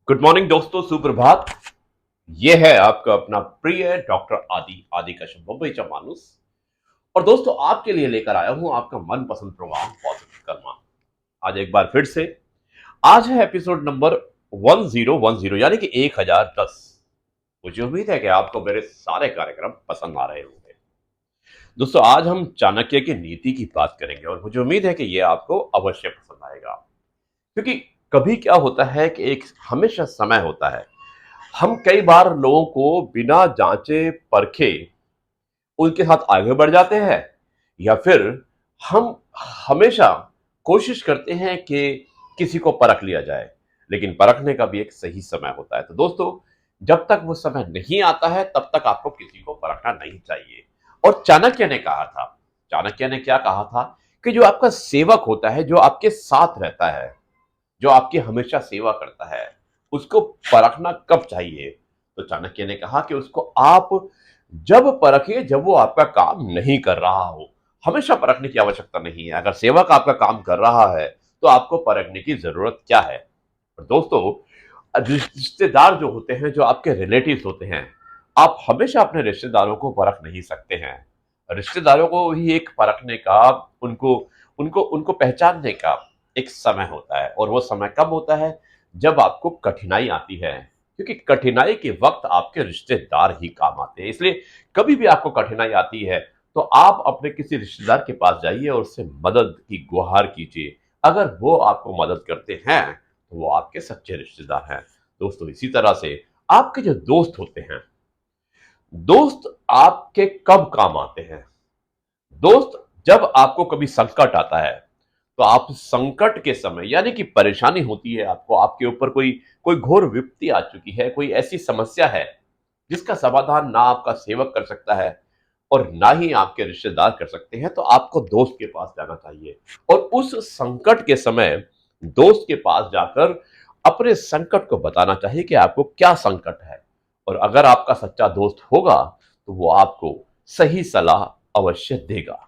Good morning दोस्तों, सुप्रभात। ये है आपका अपना प्रिय डॉक्टर आदि कश्यप, मुंबई का मानुस। और दोस्तों, आपके लिए लेकर आया हूं आपका मनपसंद प्रोग्राम पॉजिटिव कर्मा। आज एक बार फिर से आज है एपिसोड नंबर 1010, यानी कि 1010। मुझे उम्मीद है कि आपको मेरे सारे कार्यक्रम पसंद आ रहे होंगे। दोस्तों, आज हम चाणक्य की नीति की बात करेंगे और मुझे उम्मीद है कि ये आपको अवश्य पसंद आएगा। क्योंकि कभी क्या होता है कि एक हमेशा समय होता है, हम कई बार लोगों को बिना जांचे परखे उनके साथ आगे बढ़ जाते हैं, या फिर हम हमेशा कोशिश करते हैं कि किसी को परख लिया जाए, लेकिन परखने का भी एक सही समय होता है। तो दोस्तों, जब तक वो समय नहीं आता है तब तक आपको किसी को परखना नहीं चाहिए। और चाणक्य ने कहा था, चाणक्य ने क्या कहा था कि जो आपका सेवक होता है, जो आपके साथ रहता है, जो आपकी हमेशा सेवा करता है, उसको परखना कब चाहिए? तो चाणक्य ने कहा कि उसको आप जब परखिए जब वो आपका काम नहीं कर रहा हो। हमेशा परखने की आवश्यकता नहीं है। अगर सेवक आपका काम कर रहा है तो आपको परखने की जरूरत क्या है? और दोस्तों, रिश्तेदार जो होते हैं, जो आपके रिलेटिव्स होते हैं, आप हमेशा अपने रिश्तेदारों को परख नहीं सकते हैं। रिश्तेदारों को ही एक परखने का, उनको उनको उनको पहचानने का एक समय होता है। और वो समय कब होता है? जब आपको कठिनाई आती है। क्योंकि कठिनाई के वक्त आपके रिश्तेदार ही काम आते हैं। इसलिए कभी भी आपको कठिनाई आती है तो आप अपने किसी रिश्तेदार के पास जाइए और उससे मदद की गुहार कीजिए। अगर वो आपको मदद करते हैं तो वो आपके सच्चे रिश्तेदार हैं। दोस्तों, इसी तरह से आपके जो दोस्त होते हैं, दोस्त आपके कब काम आते हैं? दोस्त जब आपको कभी संकट आता है, तो आप संकट के समय, यानी कि परेशानी होती है आपको, आपके ऊपर कोई कोई घोर विपत्ति आ चुकी है, कोई ऐसी समस्या है जिसका समाधान ना आपका सेवक कर सकता है और ना ही आपके रिश्तेदार कर सकते हैं, तो आपको दोस्त के पास जाना चाहिए। और उस संकट के समय दोस्त के पास जाकर अपने संकट को बताना चाहिए कि आपको क्या संकट है। और अगर आपका सच्चा दोस्त होगा तो वो आपको सही सलाह अवश्य देगा।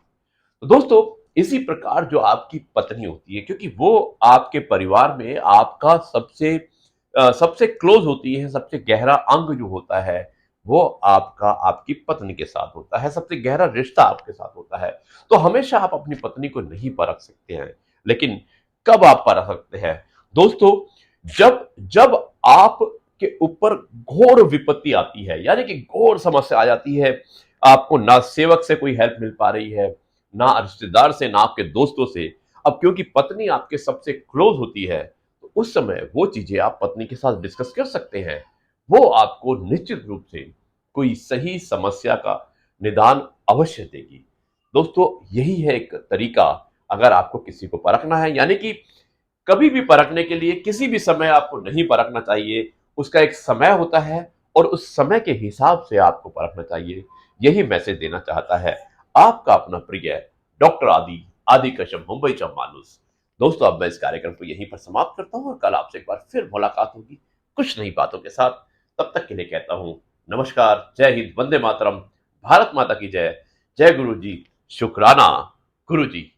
तो दोस्तों, इसी प्रकार जो आपकी पत्नी होती है, क्योंकि वो आपके परिवार में आपका सबसे क्लोज होती है, सबसे गहरा अंग जो होता है वो आपका आपकी पत्नी के साथ होता है, सबसे गहरा रिश्ता आपके साथ होता है। तो हमेशा आप अपनी पत्नी को नहीं परख सकते हैं, लेकिन कब आप परख सकते हैं? दोस्तों, जब जब आपके ऊपर घोर विपत्ति आती है, यानी कि घोर समस्या आ जाती है, आपको ना सेवक से कोई हेल्प मिल पा रही है, ना रिश्तेदार से, ना आपके दोस्तों से। अब क्योंकि पत्नी आपके सबसे क्लोज होती है, तो उस समय वो चीजें आप पत्नी के साथ डिस्कस कर सकते हैं। वो आपको निश्चित रूप से कोई सही समस्या का निदान अवश्य देगी। दोस्तों, यही है एक तरीका। अगर आपको किसी को परखना है, यानी कि कभी भी परखने के लिए किसी भी समय आपको नहीं परखना चाहिए। उसका एक समय होता है और उस समय के हिसाब से आपको परखना चाहिए। यही मैसेज देना चाहता है आपका अपना प्रिय डॉक्टर आदि कश्यप, मुंबई का मानुस। दोस्तों, अब मैं इस कार्यक्रम को यहीं पर समाप्त करता हूं और कल आपसे एक बार फिर मुलाकात होगी कुछ नई बातों के साथ। तब तक के लिए कहता हूं नमस्कार, जय हिंद, वंदे मातरम, भारत माता की जय। जय गुरु जी, शुक्राना गुरु जी।